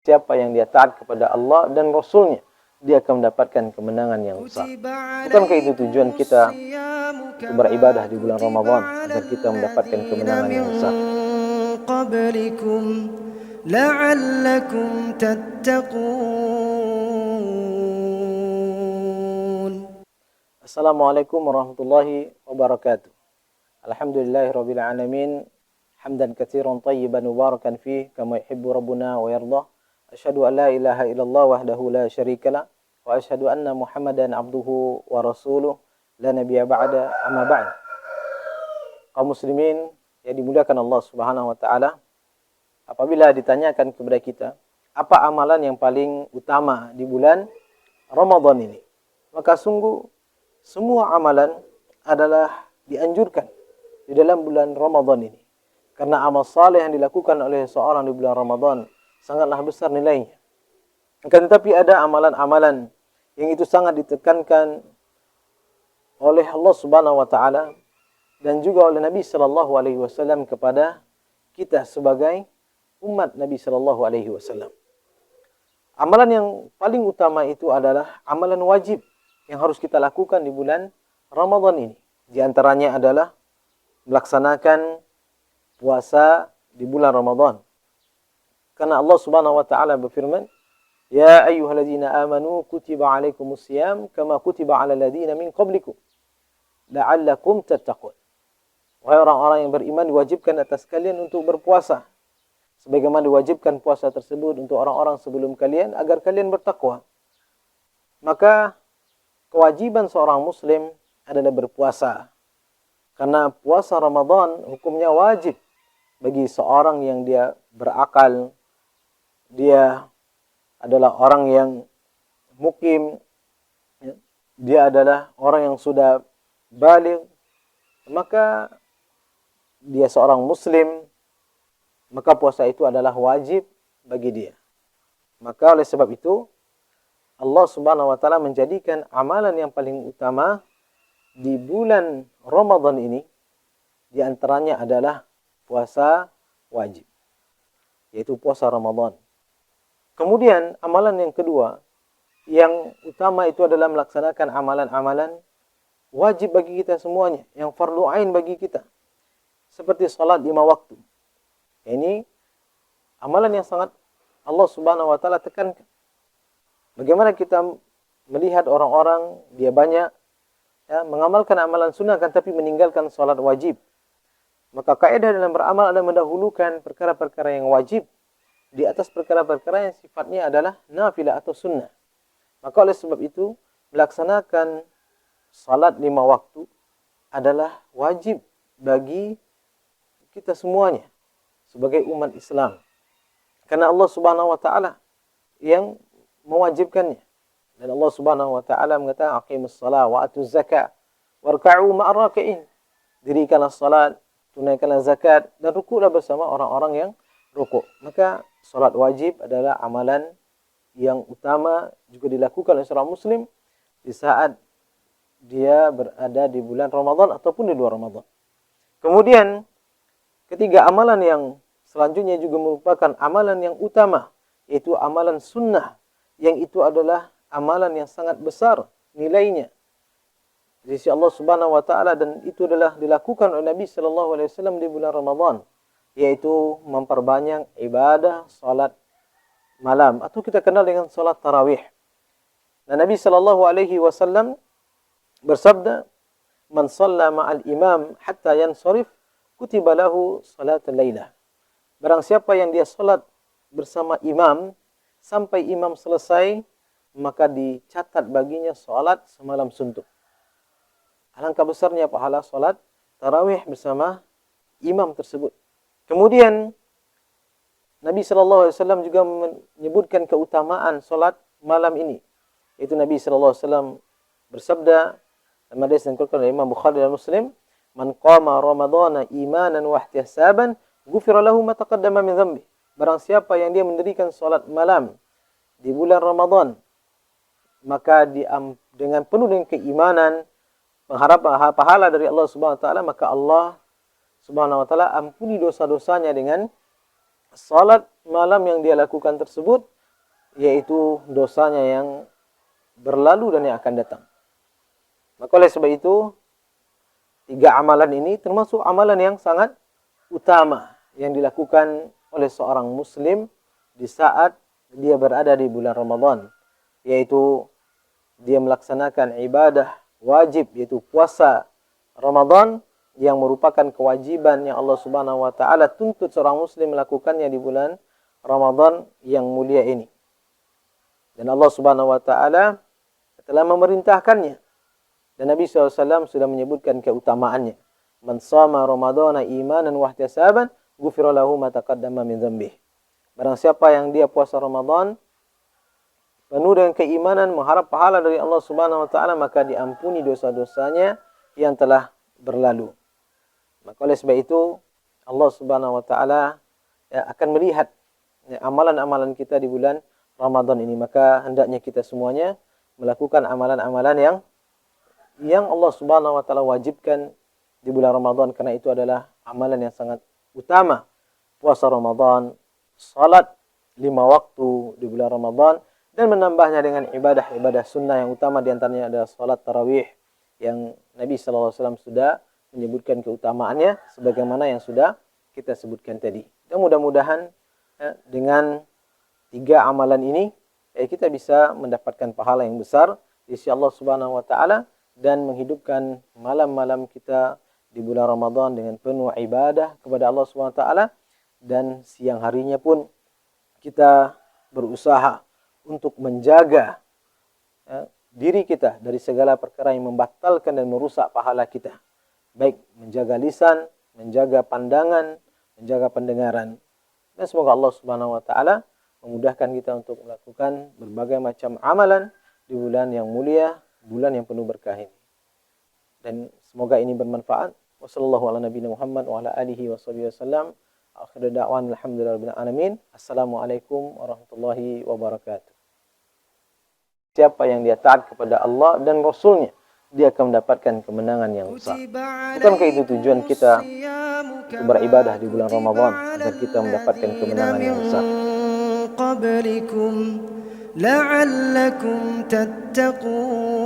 siapa yang dia taat kepada Allah dan Rasulnya, dia akan mendapatkan kemenangan yang besar. Bukankah itu tujuan kita beribadah di bulan Ramadan, agar kita mendapatkan kemenangan yang besar? Assalamualaikum warahmatullahi wabarakatuh. Alhamdulillahirabbil alamin, hamdan katsiran thayyiban mubarakan fih kama yuhibbu rabbuna wa yardah. Asyhadu an la ilaha illallah wahdahu la syarikalah wa asyhadu anna Muhammadan abduhu wa rasuluh la nabiyya ba'da, amma ba'd. Kaum muslimin yang dimuliakan Allah Subhanahu wa taala, apabila ditanyakan kepada kita, apa amalan yang paling utama di bulan Ramadan ini? Maka sungguh semua amalan adalah dianjurkan di dalam bulan Ramadan ini. Karena amal saleh yang dilakukan oleh seorang di bulan Ramadan sangatlah besar nilainya. Akan tetapi ada amalan-amalan yang itu sangat ditekankan oleh Allah Subhanahu wa taala dan juga oleh Nabi sallallahu alaihi wasallam kepada kita sebagai umat Nabi sallallahu alaihi wasallam. Amalan yang paling utama itu adalah amalan wajib yang harus kita lakukan di bulan Ramadan ini. Di antaranya adalah melaksanakan puasa di bulan Ramadan. Karena Allah Subhanahu wa taala berfirman, "Ya ayyuhalladzina amanu kutiba alaikumusiyam kama kutiba alal ladzina min qablikum la'allakum tattaqun." Wahai orang-orang yang beriman, diwajibkan atas kalian untuk berpuasa sebagaimana diwajibkan puasa tersebut untuk orang-orang sebelum kalian agar kalian bertakwa. Maka kewajiban seorang muslim adalah berpuasa. Karena puasa Ramadan hukumnya wajib bagi seorang yang dia berakal, dia adalah orang yang mukim, dia adalah orang yang sudah baligh, maka dia seorang muslim, maka puasa itu adalah wajib bagi dia. Maka oleh sebab itu Allah Subhanahu wa taala menjadikan amalan yang paling utama di bulan Ramadan ini di antaranya adalah puasa wajib, yaitu puasa Ramadan. Kemudian amalan yang kedua yang utama itu adalah melaksanakan amalan-amalan wajib bagi kita semuanya, yang fardu ain bagi kita, seperti salat 5 waktu. Ini amalan yang sangat Allah Subhanahu wa taala tekankan. Bagaimana kita melihat orang-orang dia banyak mengamalkan amalan sunnah kan tapi meninggalkan salat wajib. Maka kaidah dalam beramal adalah mendahulukan perkara-perkara yang wajib di atas perkara-perkara yang sifatnya adalah nafilah atau sunnah. Maka oleh sebab itu melaksanakan salat 5 waktu adalah wajib bagi kita semuanya sebagai umat Islam. Karena Allah Subhanahu wa taala yang mewajibkannya. Dan Allah Subhanahu wa taala mengatakan aqimus shalah wa atuz zakat warka'u ma'ar raki'in. Dirikanlah salat, tunaikanlah zakat dan rukuklah bersama orang-orang yang rukuk. Maka salat wajib adalah amalan yang utama juga dilakukan oleh seorang muslim di saat dia berada di bulan Ramadan ataupun di luar Ramadan. Kemudian ketiga amalan yang selanjutnya juga merupakan amalan yang utama, yaitu amalan sunnah, yang itu adalah amalan yang sangat besar nilainya di sisi Allah Subhanahu wa taala, dan itu adalah dilakukan oleh Nabi sallallahu alaihi wasallam di bulan Ramadan, yaitu memperbanyak ibadah salat malam atau kita kenal dengan salat tarawih. Dan Nabi sallallahu alaihi wasallam bersabda, "Man shalla ma'al imam hatta yansharif kutiba lahu salatul lailah." Barang siapa yang dia salat bersama imam sampai imam selesai, maka dicatat baginya salat semalam suntuk. Alangkah besarnya pahala salat tarawih bersama imam tersebut. Kemudian Nabi sallallahu alaihi wasallam juga menyebutkan keutamaan salat malam ini. Yaitu Nabi sallallahu alaihi wasallam bersabda dalam hadis yang diriwayatkan oleh Imam Bukhari dan Muslim, "Man qama ramadhana imanan wa ihtisaban, ghufira lahu ma taqaddama min dhanbi." Barang siapa yang dia mendirikan salat malam di bulan Ramadan, maka dengan penuh dengan keimanan, pengharapan pahala dari Allah Subhanahu wa taala, maka Allah Subhanahu wa taala ampuni dosa-dosanya dengan salat malam yang dia lakukan tersebut, yaitu dosanya yang berlalu dan yang akan datang. Maka oleh sebab itu, 3 amalan ini termasuk amalan yang sangat utama yang dilakukan oleh seorang muslim di saat dia berada di bulan Ramadan, yaitu dia melaksanakan ibadah wajib, yaitu puasa Ramadan, yang merupakan kewajiban yang Allah Subhanahu wa taala tuntut seorang muslim melakukannya di bulan Ramadan yang mulia ini. Dan Allah Subhanahu wa taala telah memerintahkannya. Dan Nabi SAW sudah menyebutkan keutamaannya. Man shama Ramadhana imanan wa ihtisaban, ghufira lahu ma taqaddama min dzambih. Barang siapa yang dia puasa Ramadan penuh dengan keimanan, mengharap pahala dari Allah Subhanahu wa taala, maka diampuni dosa-dosanya yang telah berlalu. Maka oleh sebab itu Allah Subhanahu wa taala akan melihat amalan-amalan kita di bulan Ramadan ini. Maka hendaknya kita semuanya melakukan amalan-amalan yang Allah Subhanahu wa taala wajibkan di bulan Ramadan, karena itu adalah amalan yang sangat utama. Puasa Ramadan, salat 5 waktu di bulan Ramadan, dan menambahnya dengan ibadah-ibadah sunnah yang utama, di antaranya adalah salat tarawih yang Nabi SAW sudah menyebutkan keutamaannya sebagaimana yang sudah kita sebutkan tadi. Dan mudah-mudahan dengan 3 amalan ini kita bisa mendapatkan pahala yang besar di sisi Allah Subhanahu wa taala dan menghidupkan malam-malam kita di bulan Ramadan dengan penuh ibadah kepada Allah Subhanahu wa taala, dan siang harinya pun kita berusaha untuk menjaga diri kita dari segala perkara yang membatalkan dan merusak pahala kita. Baik menjaga lisan, menjaga pandangan, menjaga pendengaran. Dan semoga Allah Subhanahu wa taala memudahkan kita untuk melakukan berbagai macam amalan di bulan yang mulia, bulan yang penuh berkah ini. Dan semoga ini bermanfaat. Wassallallahu ala nabiyina Muhammad wa ala alihi washabihi wasallam. Akhiru da'wan alhamdulillahirabbil alamin. Assalamualaikum warahmatullahi wabarakatuh. Siapa yang dia taat kepada Allah dan Rasulnya, dia akan mendapatkan kemenangan yang besar. Bukankah itu tujuan kita beribadah di bulan Ramadan, agar kita mendapatkan kemenangan yang besar? قبلكم لعلكم تتقون